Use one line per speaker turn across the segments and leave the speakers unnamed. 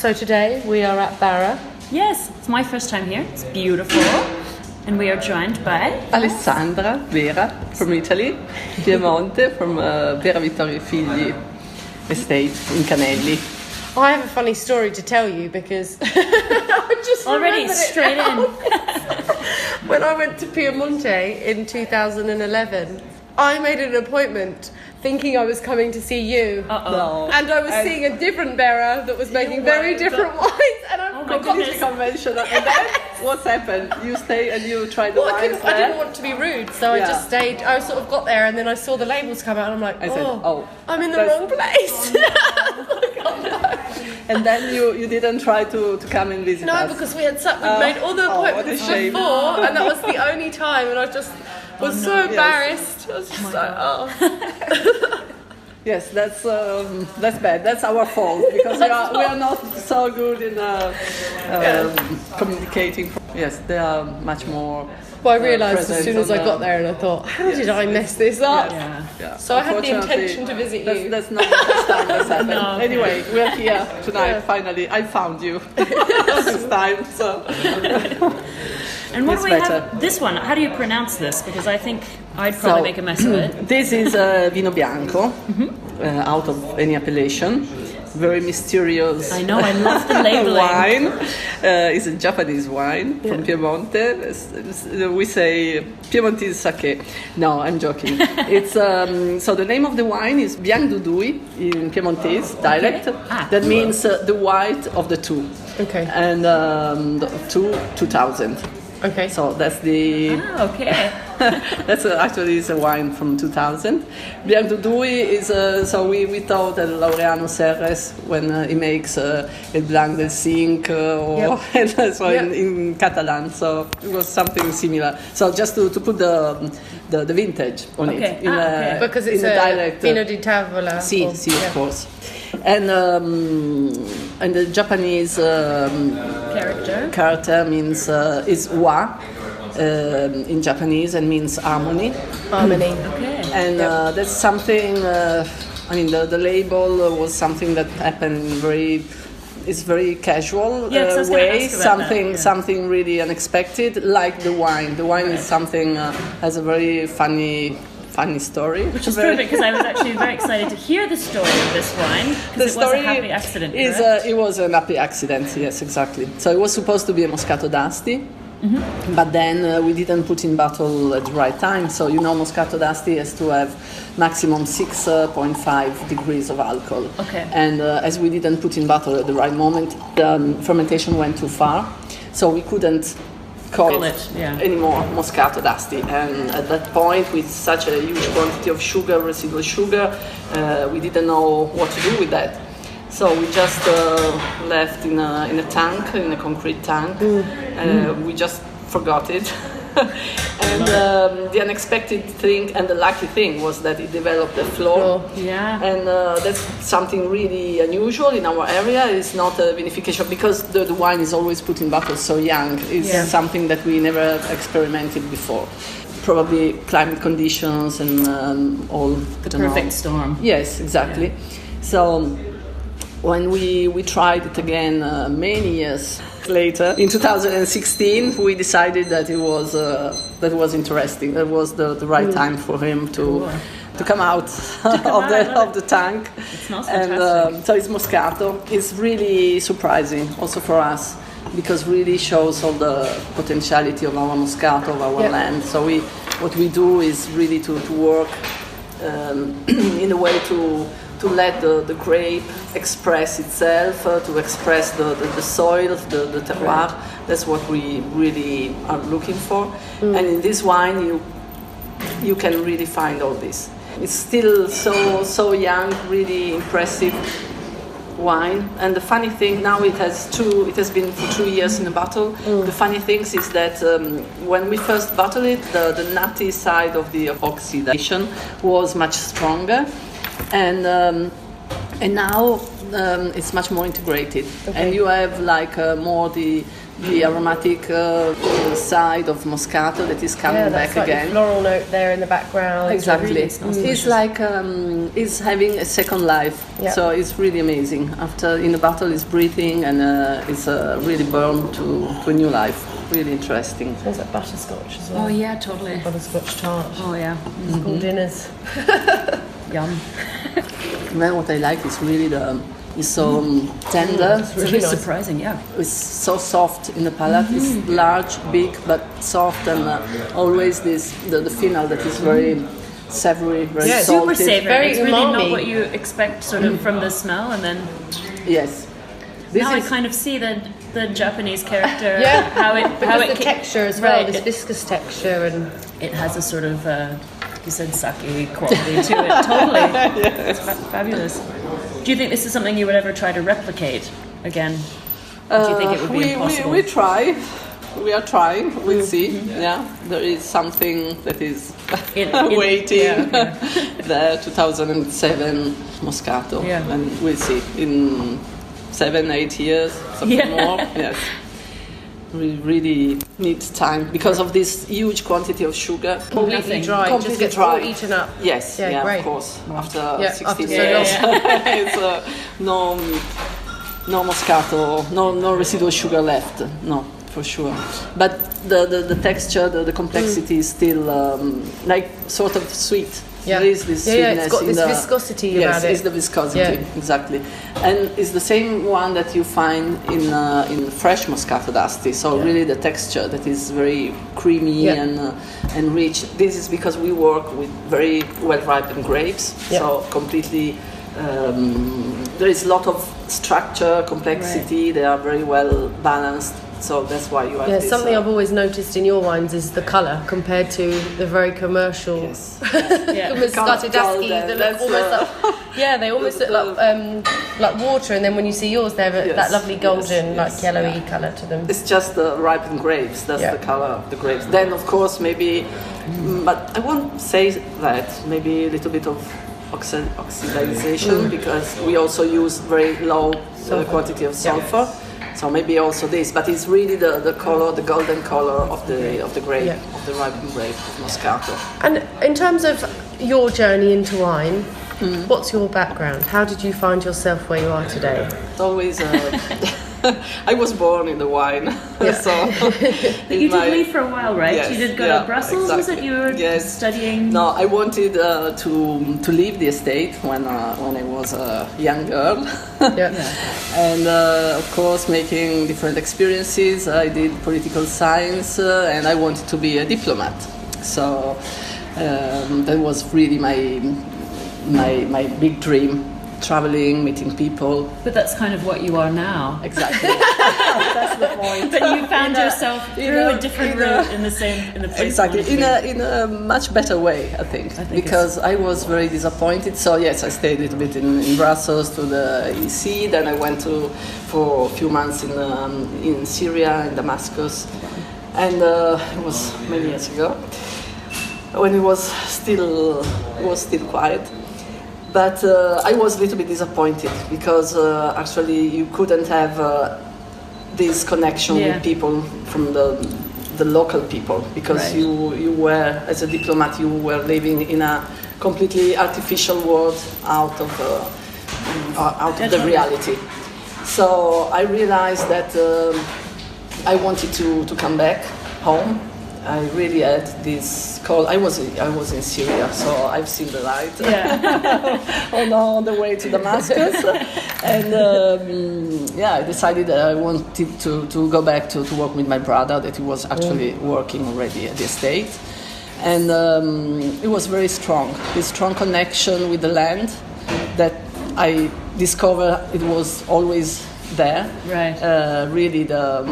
So today we are at Bera.
Yes, it's my first time here. It's beautiful. And we are joined by
Alessandra Bera from Italy, Piedmont, from Vera Vittorio Figli estate in Canelli.
I have a funny story to tell you because I just
already straight in.
When I went to Piedmont in 2011, I made an appointment thinking I was coming to see you.
No.
And I was seeing a different Bera that was making very different wines. And I'm
completely conventional. And then what's happened? You stay and you try the wines
I didn't want to be rude, so I just stayed. I sort of got there and then I saw the labels come out and I'm like, I'm in the wrong place.
And then you didn't try to come and visit us?
No, because we made all the appointments before and that was the only time and I just was so embarrassed. I was just
Yes, that's bad. That's our fault because we are not so good in communicating. Yes, they are much more.
Well, I realised as soon as I got there and I thought, how did I mess this up?
Yeah.
So I had the intention to visit you.
That's not the first time that's happened. No, okay. Anyway, we're here tonight. Finally, I found you this time. So.
And what do we have? This one, how do you pronounce this? Because I think I'd probably make a mess of it.
This is Vino Bianco, out of any appellation. Very mysterious.
I know, I love the labeling.
Wine. It's a Japanese wine from Piedmont. We say Piemontese sake. No, I'm joking. It's so the name of the wine is Bianchdudui in Piemontese dialect. That means the white of the two.
Okay.
And 2000.
Okay.
So that's the. That's actually is a wine from 2000. Bianchdudui is so we thought that Laureano Serres when he makes El Blanc del Cinc in Catalan, so it was something similar. So just to put the vintage on it
because it's a dialect. Vino di tavola.
Sì, of course. And the Japanese character means is wa in Japanese and means harmony.
Harmony.
Okay.
And that's something. The label was something that happened very casual way. Something really unexpected, like the wine. The wine is something has a very funny story.
Which is perfect because I was actually very excited to hear the story of this wine because it was a happy accident.
It was an happy accident, yes, exactly. So it was supposed to be a Moscato d'Asti, but then we didn't put in bottle at the right time. So Moscato d'Asti has to have maximum 6.5 degrees of alcohol.
Okay.
And as we didn't put in bottle at the right moment, the fermentation went too far, so we couldn't call it anymore Moscato d'Asti. And at that point, with such a huge quantity of sugar, residual sugar, we didn't know what to do with that. So we just left in a tank, in a concrete tank. We just forgot it. And the unexpected thing and the lucky thing was that it developed a flaw. And that's something really unusual in our area. It's not a vinification because the wine is always put in bottles so young. It's something that we never experimented before. Probably climate conditions and all.
The perfect storm.
Yes, exactly. Yeah. So when we tried it again many years later, in 2016, we decided that it was interesting. That was the right time for him to come out of the tank.
It smells fantastic.
And so it's Moscato. It's really surprising also for us because really shows all the potentiality of our Moscato, of our land. So what we do is really to work in a way to let the grape express itself, to express the soil, the terroir. That's what we really are looking for. And in this wine, you can really find all this. It's still so young, really impressive wine. And the funny thing now it has been for 2 years in a bottle. The funny thing is that when we first bottled it, the nutty side of the oxidation was much stronger. And now it's much more integrated, and you have more the the aromatic side of Moscato that is coming back again.
Floral note there in the background.
Exactly. It's like it's having a second life.
Yeah.
So it's really amazing. After in the bottle, it's breathing and it's really born to a new life. Really interesting.
Smells like butterscotch as well.
Oh yeah, totally.
Butterscotch tart.
Oh yeah.
School dinners.
Yum.
Then what I like is really it's so tender.
It's really nice.
Surprising, yeah.
It's so soft in the palate. It's large, big, but soft, and always the final that is very savory, very
super
salty.
savory.
Very
It's really
umami.
not what you expect, sort of from the smell, and then
Yes. This
now
is
I kind of see the Japanese character.
Yeah,
how
the texture as well,
right,
this viscous texture, and
it has a sort of you said sake quality to it. Totally. It's fabulous. Do you think this is something you would ever try to replicate again? Or do you think it would be impossible?
we try. We are trying. We'll see. Yeah, there is something that is waiting. The 2007 Moscato, and we'll see in 7-8 years, something more. Yes. We really need time because of this huge quantity of sugar.
completely dry.
Completely
just gets
dry.
all eaten up.
Yes,
Yeah, great.
of course. After
After
60
so
years,
long.
it's no Moscato, no residual sugar left. No, for sure. But the texture, the complexity is still like sort of sweet.
Yeah.
There is this sweetness.
It's got
in
this viscosity about it.
Yes, it's the viscosity, exactly. And it's the same one that you find in fresh Moscato d'Asti. So really the texture that is very creamy and rich. This is because we work with very well-ripened grapes. So completely, there is a lot of structure, complexity. They are very well balanced. So that's why you have this.
Something I've always noticed in your wines is the colour compared to the very commercial Moscato d'Asti. They look almost they almost look like water, and then when you see yours, they have that lovely golden, yellowy colour to them.
It's just the ripened grapes. That's the colour of the grapes. Then, of course, maybe, but I won't say that. Maybe a little bit of oxidization because we also use very low quantity of sulfur. So maybe also this, but it's really the color, the golden color of the grape, of the ripened grape of Moscato.
And in terms of your journey into wine, what's your background? How did you find yourself where you are today?
It's always. I was born in the wine, so.
But you did leave for a while, right?
Yes,
you did go to Brussels.
Exactly.
Was it you were studying?
No, I wanted to leave the estate when I was a young girl, and of course making different experiences. I did political science, and I wanted to be a diplomat. So that was really my big dream. Traveling, meeting people.
But that's kind of what you are now.
Exactly. That's the point.
But you found yourself through a different route in the place.
Exactly, in a much better way, I think because I was very disappointed. So yes, I stayed a little bit in Brussels to the EC. Then I went for a few months in Syria, in Damascus, and it was many years ago when it was still quiet. But I was a little bit disappointed because actually you couldn't have this connection with people from the local people because you were, as a diplomat, you were living in a completely artificial world out of the reality. So I realized that I wanted to come back home. I really had this call. I was in Syria, so I've seen the light on the way to Damascus, and I decided that I wanted to go back to work with my brother, that he was actually working already at the estate, and it was very strong. This strong connection with the land that I discovered it was always there. Right. Really the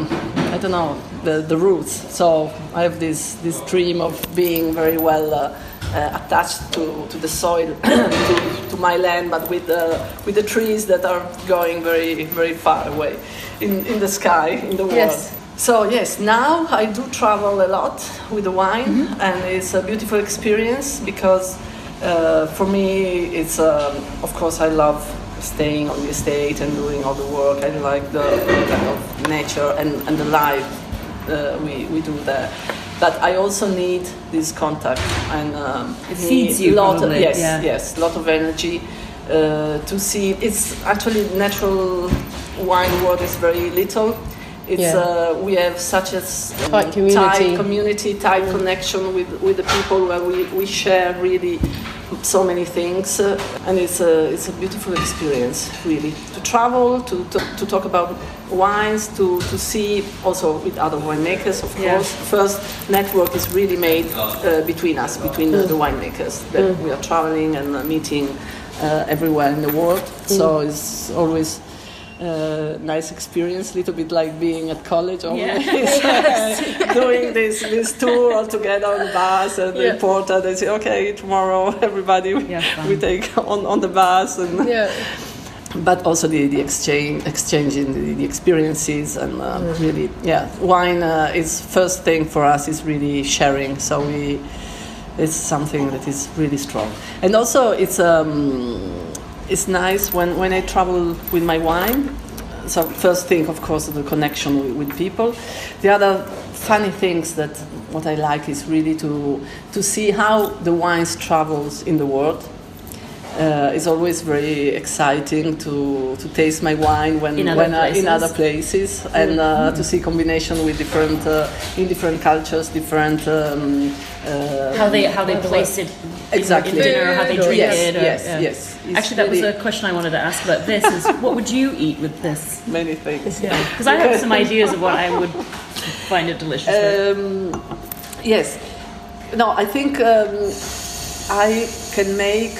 roots. So I have this dream of being very well attached to the soil, to my land, but with the trees that are going very, very far away in the sky, in the world. Yes. So yes, now I do travel a lot with the wine, and it's a beautiful experience because for me it's of course I love staying on the estate and doing all the work. I like the kind of nature and the life we do there. But I also need this contact, and
it feeds you.
Yes, a lot of energy to see. It's actually natural wine world is very little. It's we have such a
tight community,
tight connection with the people where we share really so many things, and it's a beautiful experience really to travel, to talk about wines, to see also with other winemakers, of course. First network is really made between us, between the winemakers, that we are traveling and meeting everywhere in the world. So it's always nice experience, little bit like being at college always. Doing this tour all together on the bus, and the reporter, they say, okay, tomorrow everybody we take on the bus, and but also the exchanging the experiences, and really wine is first thing for us is really sharing, so it's something that is really strong. And also it's nice when I travel with my wine. So first thing, of course, the connection with people. The other funny things that what I like is really to see how the wines travels in the world. It's always very exciting to taste my wine in other places, and to see combination with different cultures, different
how they place it
exactly
in dinner, how they drink it.
Yes.
Actually, that was a question I wanted to ask about this. Is what would you eat with this?
Many things.
Because I have some ideas of what I would find it delicious with.
Yes. No, I think I can make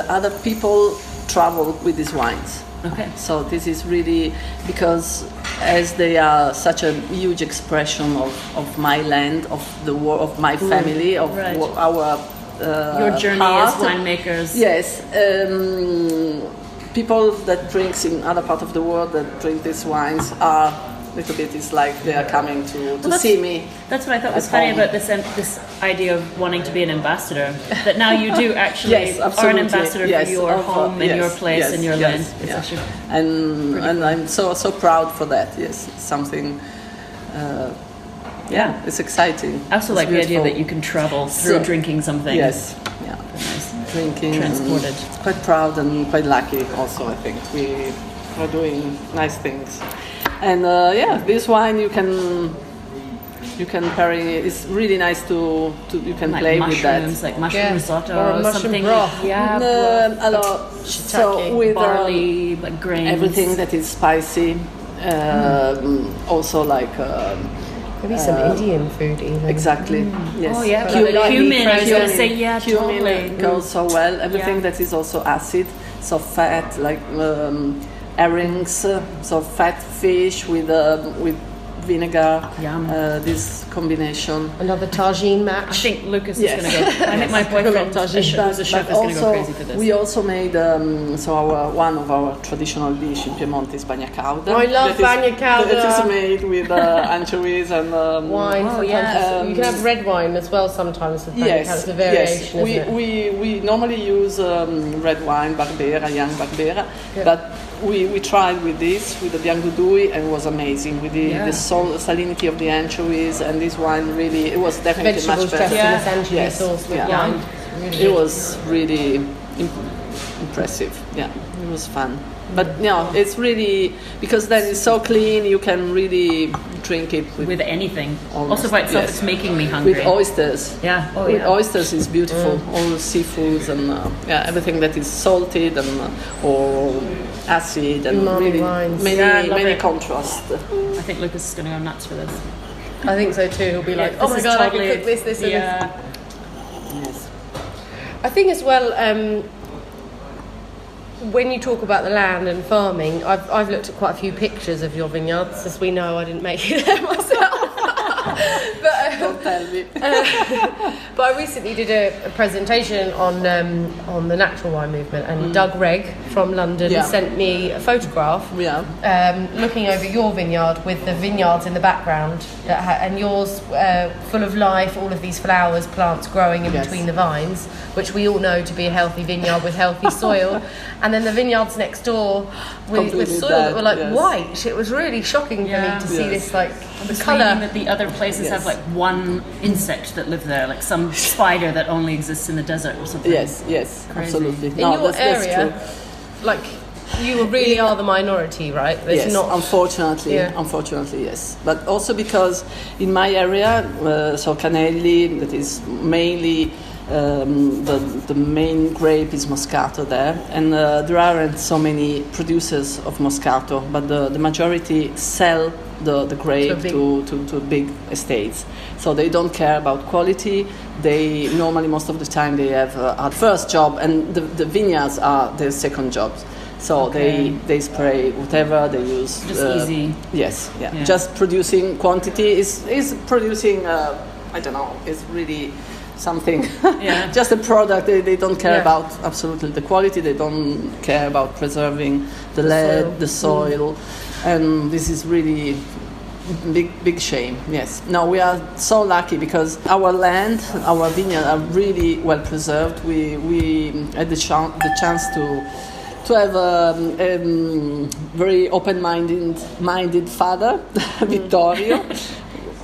other people travel with these wines.
Okay.
So this is really because as they are such a huge expression of my land, of the world, of my family, of our
your journey as winemakers.
Yes. People that drinks in other part of the world that drink these wines are little bit, it's like they are coming to see me.
That's what I thought was funny about this idea of wanting to be an ambassador. That now you do actually are an ambassador for your home and your place and your land. It's actually
and I'm so proud for that. Yes, it's something. It's exciting.
I also like the idea that you can travel through drinking something.
Yes,
nice.
Drinking,
transported.
Quite proud and quite lucky. Also, I think we are doing nice things. And this wine you can pair it. It's really nice to you can
like
play with that.
Like mushroom risotto
or mushroom
something.
broth.
A lot. So with
barley, like grains,
everything that is spicy. Also like
maybe some Indian food even.
Exactly. Yes.
Oh yeah,
cumin.
I was going to say
Cumin
totally.
goes so well. Everything that is also acid, so fat like. Herrings, so fat fish with vinegar.
Yum.
This combination.
Another tagine match.
I think Lucas is going to go. I think my boyfriend, who's a chef, is going to go crazy for this.
We also made one of our traditional dish in Piedmont is bagna cauda.
I love bagna cauda.
That is made with anchovies and
wine. You can have red wine as well sometimes with bagna cauda. It's a variation.
We normally use red wine, Barbera, young Barbera, but we tried with this, with the Bianchdudui, and it was amazing with the salinity of the anchovies, and this wine really, it was definitely much better.
Anchovy sauce with wine.
It was really impressive. Yeah, it was fun. But it's really, because then it's so clean, you can really drink it
with anything.
Almost,
also by itself, it's making me hungry.
With oysters.
Yeah.
With oysters is beautiful. All the seafoods and everything that is salted and or acid and really many contrasts.
I think Lucas is going to go nuts for this.
I think so too. He'll be like, oh my god, I can cook this, and this.
Yes.
I think as well, when you talk about the land and farming, I've looked at quite a few pictures of your vineyards. As we know, I didn't make it there myself. But
Don't tell me.
But I recently did a presentation on the natural wine movement, and Doug Regg from London sent me a photograph looking over your vineyard with the vineyards in the background, and yours full of life, all of these flowers, plants growing in between the vines, which we all know to be a healthy vineyard with healthy soil. And then the vineyards next door with soil that were like white. It was really shocking for me to see this, like, the colour.
That the other places have like one insect that live there, like some spider that only exists in the desert or something.
Yes,
Crazy.
absolutely.
In your area, like, you really are the minority, right?
Yes, unfortunately, yes. But also because in my area, so Canelli, that is mainly the main grape is Moscato there, and there aren't so many producers of Moscato, but the majority sell the grape to big estates. So they don't care about quality. They normally, most of the time, they have a first job, and the vineyards are their second jobs. So they spray whatever they use.
Just easy.
Yes, just producing quantity is producing. I don't know. It's really something. Just a product. They don't care about absolutely the quality. They don't care about preserving the soil, and this is really big shame. Yes. No, we are so lucky because our land, our vineyard are really well preserved. We had the chance to have a very open-minded father, Vittorio.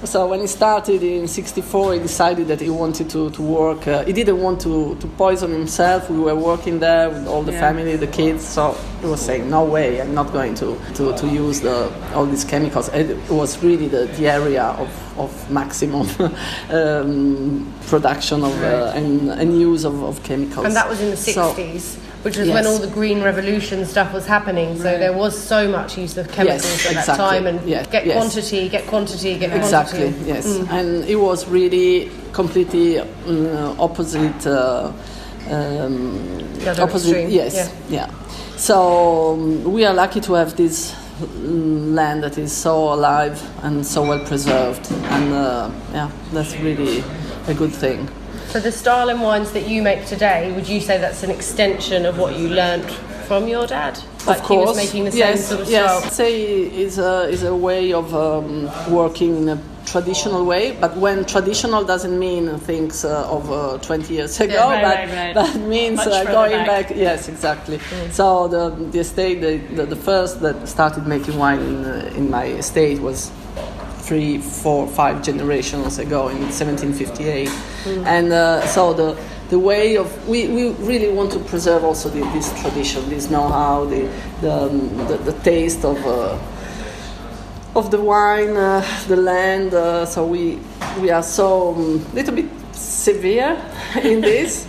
So when he started in '64, he decided that he wanted to work. He didn't want to poison himself. We were working there with all the family, the kids. So he was saying, "No way, I'm not going to use all these chemicals." It was really the area of maximum production of and use of chemicals.
And that was in the '60s. Which was when all the green revolution stuff was happening, so there was so much use of chemicals at that time, and get quantity.
Exactly, yes. And it was really completely opposite.
Extreme.
Yes, So we are lucky to have this land that is so alive and so well preserved, and that's really a good thing.
So the style and wines that you make today, would you say that's an extension of what you learnt from your dad? Like
of course,
he was making the same sort of style?
Yes, say is a way of working in a traditional way, but when traditional doesn't mean things of 20 years ago, that means going back. Yes, exactly. So the estate, the first that started making wine in my estate was 3, 4, 5 generations ago in 1758, and so the way of we really want to preserve also this tradition, this know-how, the taste of the wine, the land. So we are so little bit severe in this.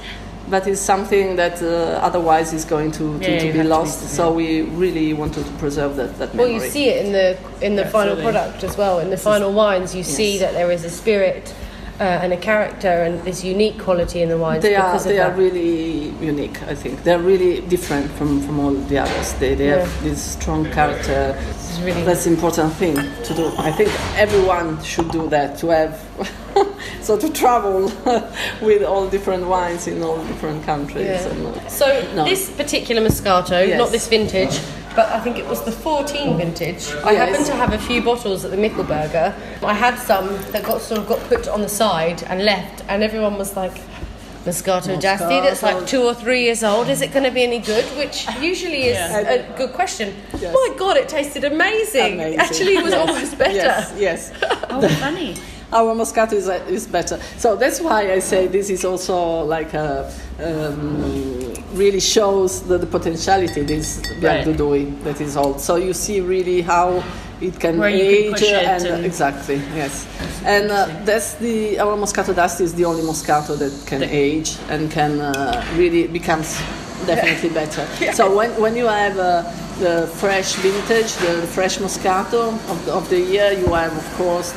But it's something that otherwise is going to be lost. So we really wanted to preserve that memory.
Well, you see it in the final product as well. In the final wines, you see that there is a spirit and a character and this unique quality in the wines. They
are really unique. I think they're really different from all the others. They have this strong character. That's an important thing to do. I think everyone should do that, to have. So to travel with all different wines in all different countries.
This particular Moscato, not this vintage, but I think it was the 14 vintage. I happened to have a few bottles at the Michelberger. I had some that got put on the side and left, and everyone was like, Moscato d'Asti, that's like 2 or 3 years old. Is it going to be any good? Which usually is a good question. Yes. My God, it tasted amazing. Actually, it was almost better.
Yes.
Oh, funny.
Our Moscato is better. So that's why I say this is also like really shows the potentiality, this Bianchdudui that is old. So you see really how it can age and exactly, yes. And that's our Moscato d'Asti is the only Moscato that can age and can really becomes definitely better. So when you have the fresh vintage, the fresh Moscato of the year, you have of course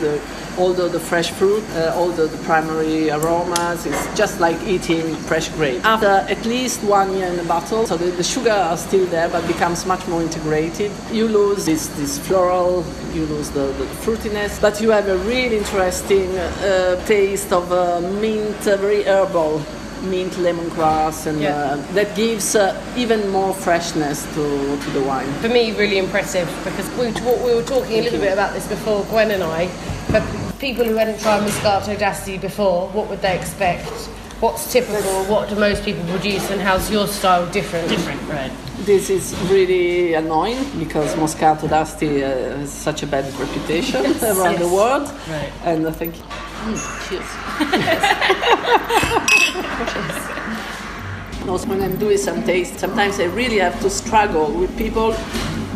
all the fresh fruit, all the primary aromas. It's just like eating fresh grape. After at least 1 year in the bottle, so the sugar are still there, but becomes much more integrated. You lose this floral, you lose the fruitiness, but you have a really interesting taste of mint, very herbal. Mint, lemongrass, and that gives even more freshness to the wine.
For me, really impressive, because we were talking a little bit about this before, Gwen and I. For people who hadn't tried Moscato d'Asti before, what would they expect? What's typical? What do most people produce, and how's your style different?
Right.
This is really annoying because Moscato d'Asti has such a bad reputation around the world,
right.
And I think. Cheers. Also, when I'm doing some taste, sometimes I really have to struggle with people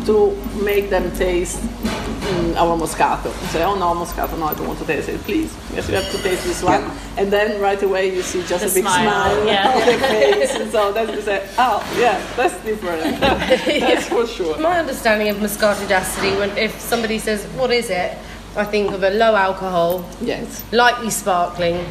to make them taste our Moscato. Say, oh no, Moscato, no, I don't want to taste it. Please, yes, you have to taste this one. And then right away you see just a big smile on their face. And so then you say, oh yeah, that's different. That's for sure.
My understanding of Moscato d'Asti, if somebody says, what is it? I think of a low alcohol, lightly sparkling,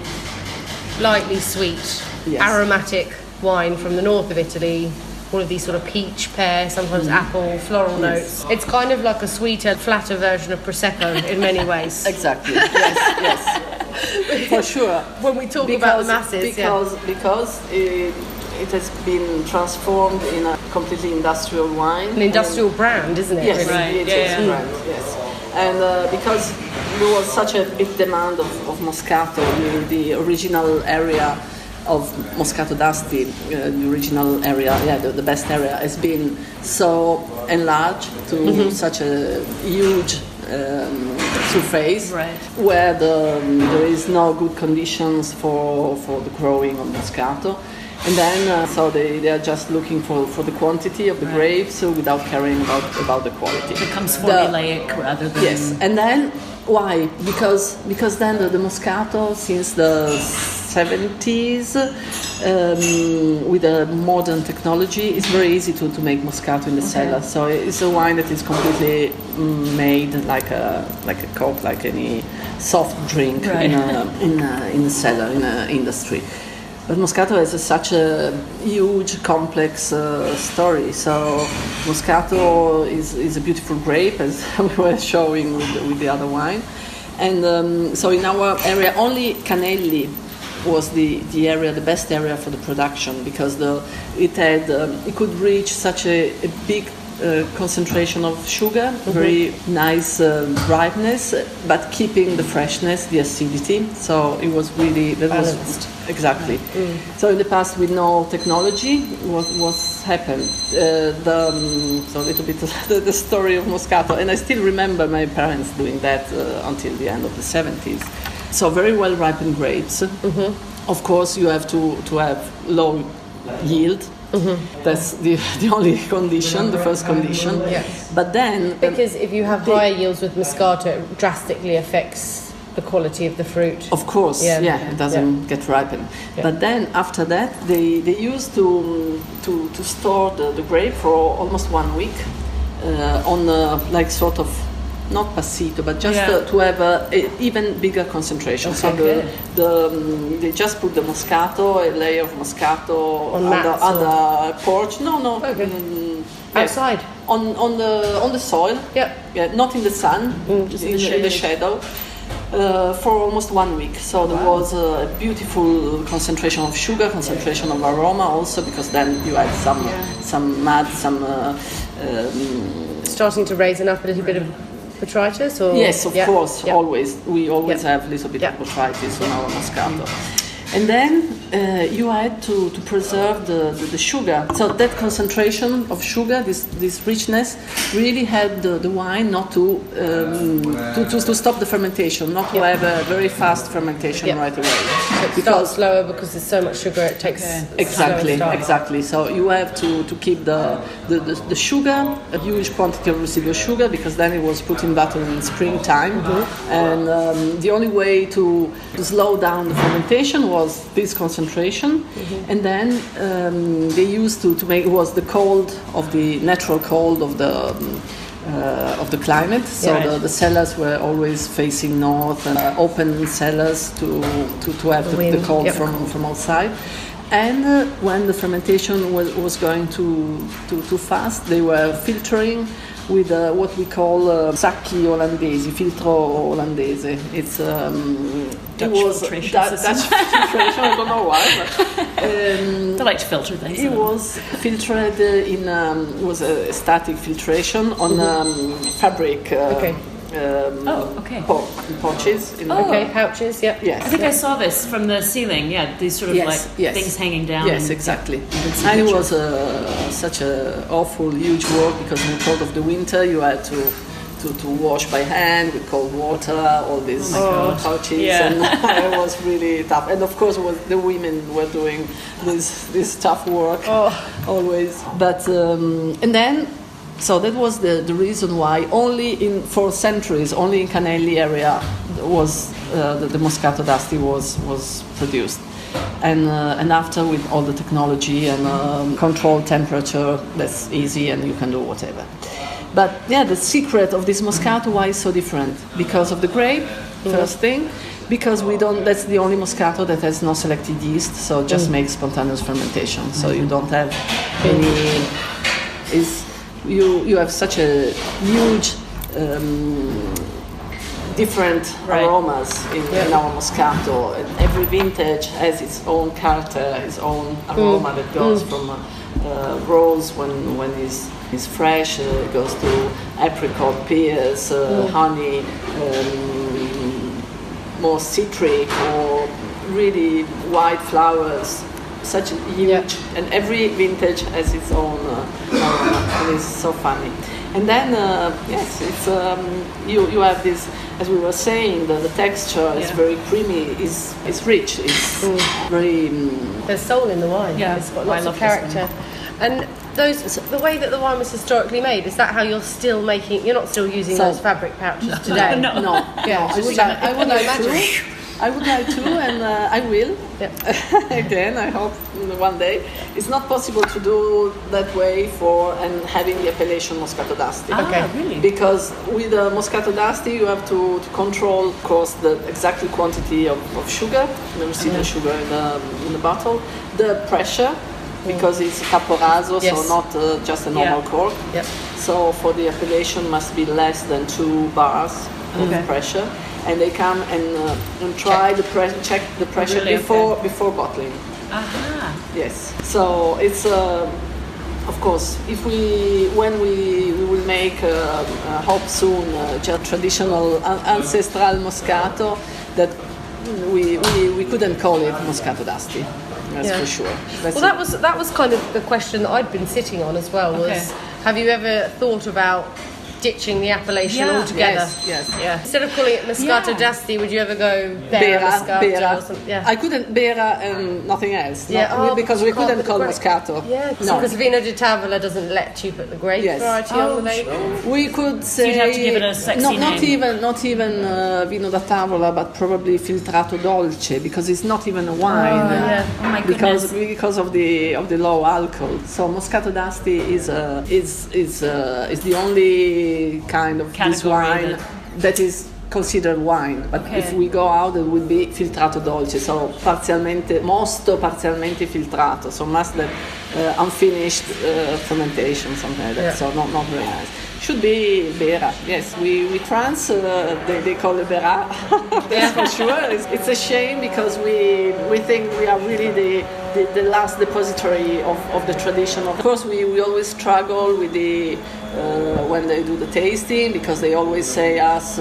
lightly sweet, aromatic wine from the north of Italy. All of these sort of peach, pear, sometimes apple, floral notes. It's kind of like a sweeter, flatter version of Prosecco in many ways.
Exactly. Yes. For sure.
When we talk about the masses,
because it has been transformed in a completely industrial wine.
An industrial brand, isn't it?
Yes,
really?
It is a brand. Yes. And because there was such a big demand of Moscato, the original area of Moscato d'Asti, the original area, the best area, has been so enlarged to such a huge surface, where there is no good conditions for the growing of Moscato. And then, so they are just looking for the quantity of the grapes without caring about the quality.
It becomes formulaic rather than...
Yes, and then, why? Because then the Moscato, since the 70s, with a modern technology, it's very easy to make Moscato in the cellar. So it's a wine that is completely made like a Coke, like any soft drink in the cellar, in an industry. But Moscato has such a huge, complex story. So Moscato is a beautiful grape, as we were showing with the other wine. And so in our area, only Canelli was the area, the best area for the production, because it could reach such a big concentration of sugar, very nice ripeness, but keeping the freshness, the acidity. So it was really balanced. Exactly. So in the past, with no technology, what happened? So a little bit the story of Moscato, and I still remember my parents doing that until the end of the 70s. So very well ripened grapes. Of course, you have to have low yield. That's the only condition, the first condition.
Yes.
But then...
Because if you have higher yields with Moscato, it drastically affects the quality of the fruit.
Of course, it doesn't get ripened. But then after that, they used to store the grape for almost 1 week on like sort of, not passito, but just to have an even bigger concentration. So they just put the Moscato, a layer of Moscato on the porch. No.
Outside?
On the soil. Not in the sun,
just
in the shadow. For almost 1 week. So there was a beautiful concentration of sugar, concentration of aroma also, because then you had some mud,
starting to raise up a little bit of botrytis, or
yes, of course, always. We always have a little bit of botrytis on our Moscato. And then you had to preserve the sugar. So that concentration of sugar, this richness, really helped the wine not to stop the fermentation, not to have a very fast fermentation right away.
It starts slower because there's so much sugar. It takes
exactly. So you have to keep the sugar, a huge quantity of residual sugar, because then it was put in bottle in springtime, and the only way to slow down the fermentation was this concentration, and then they used to make, it was the cold of the natural cold of the of the climate. So the cellars were always facing north, and open cellars to have the cold from outside. And when the fermentation was going too fast, they were filtering with what we call sacchi olandesi, filtro olandese. It's
Dutch filtration
Dutch filtration. I don't know why. But,
they like to filter things.
It was filtered it was a static filtration on fabric. Pouches.
Pouches, yeah.
Yes.
I think I saw this from the ceiling, these sort of things hanging down.
Yes, exactly. And it was such an awful, huge work because in the cold of the winter you had to wash by hand with cold water, all these pouches, and it was really tough. And of course, the women were doing this tough work always. But and then. So that was the reason why for centuries, only in Canelli area was the Moscato d'Asti was produced. And after, with all the technology and controlled temperature, that's easy and you can do whatever. But the secret of this Moscato, why is so different? Because of the grape, first thing. Because that's the only Moscato that has no selected yeast, so just makes spontaneous fermentation. So you don't have any... You have such a huge different aromas in our Moscato. And every vintage has its own character, its own aroma that goes from rose when it's fresh, it goes to apricot, pears, honey, more citric or really white flowers. Such a huge, and every vintage has its own aroma, and it's so funny. And then, it's you have this, as we were saying, the texture is very creamy, is rich, it's very.
There's soul in the wine. Yeah, it's got lots of character. And the way that the wine was historically made, is that how you're still making? You're not still using those fabric pouches today?
No. Yeah, I would like to. I would like to, and I will. Again, I hope one day. It's not possible to do that way and having the appellation Moscato d'Asti.
Really?
Because with the Moscato d'Asti, you have to control, of course, the exact quantity of sugar. You never see the sugar in the bottle. The pressure, because it's caporazzo, so not just a normal cork.
Yep.
So for the appellation, must be less than 2 bars of pressure. And they come and try check the pressure before bottling. Yes. So it's of course when we will make hope soon just traditional ancestral Moscato that we couldn't call it Moscato d'Asti. That's for sure.
That was kind of the question that I'd been sitting on as well. Was have you ever thought about ditching the appellation altogether?
Yes.
Instead of calling it Moscato d'Asti, would you ever go Bera Moscato or something?
I couldn't Bera and nothing else. Because we couldn't call Moscato.
Yeah, because Vino di Tavola doesn't let you put the grape variety on the label.
We could say
you'd have to give it a sexy name.
Not even Vino da Tavola, but probably Filtrato Dolce, because it's not even a wine.
Oh my goodness.
Because of the low alcohol. So Moscato d'Asti is the only kind of this wine that is considered wine, but if we go out it would be filtrato dolce, so molto parzialmente filtrato, so must that unfinished fermentation, something like that. So not very nice. Should be Bera. Yes, we trans they call it Bera. That's for sure. It's a shame because we think we are really the last depository of the tradition. Of course, we always struggle with the when they do the tasting, because they always say us.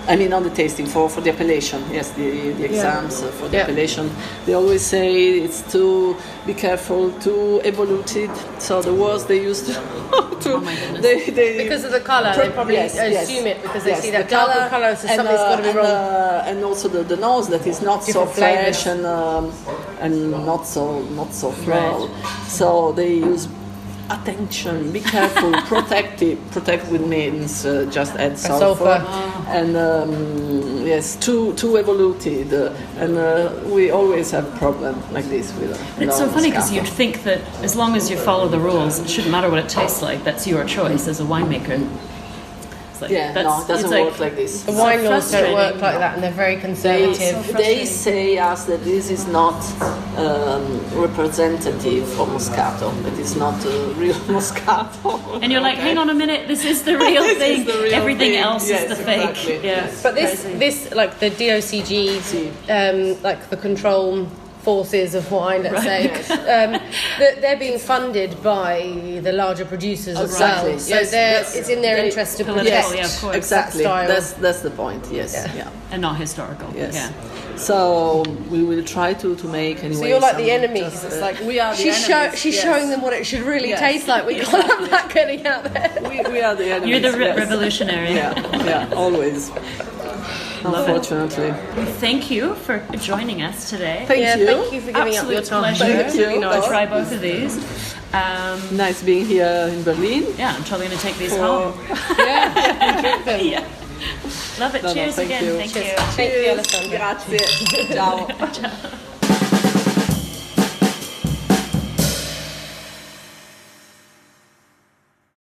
Not the tasting, for the appellation. Yes, the exams for the appellation. They always say it's too, be careful, too evoluted. So the words they use to
oh my goodness.
They
because of the colour, they probably assume it because they see that darker colour, so something's got to be wrong.
And also the nose that is not so fresh and not so floral. So they use attention, be careful, protect with means just add sulfur. And too evoluted, and we always have a problem like this with
it's so funny because you'd think that as long as you follow the rules, it shouldn't matter what it tastes like. That's your choice as a winemaker. It's like,
Yeah, no, it doesn't work like this.
The wine laws don't work
frustrating.
like that, and they're very conservative.
They say us that this is not representative of Moscato. That it's not real Moscato.
And you're like, hang on a minute, this is the real thing.
the real
Everything
thing.
else
Yes,
is the fake.
exactly.
Yeah.
But this like the DOCG, like the control forces of wine, let's say, they're being funded by the larger producers as
Exactly.
well. So
Yes,
it's in their interest to protect
yeah, of course.
Exactly.
that style.
That's the point. Yes. Yeah.
And not historical.
Yes.
Yeah.
So we will try to make anyway.
So you're like the
some
enemies.
just,
It's like
we are the
she's
enemies.
she's
yes.
showing them what it should really
Yes.
taste like. We can't have that getting out there.
We are the enemies.
You're the
yes.
revolutionary.
Yeah, always. Unfortunately.
Thank you for joining us today.
Thank you.
Thank you for giving up your
Absolute
time.
pleasure.
Thank you.
Really nice. I'll try both of these.
Nice being here in Berlin.
Yeah, I'm probably going to take these home.
Yeah.
Love it.
No,
Cheers
thank
again.
you.
Thank you.
Thank you, Alessandra.
Grazie. Ciao.
Ciao.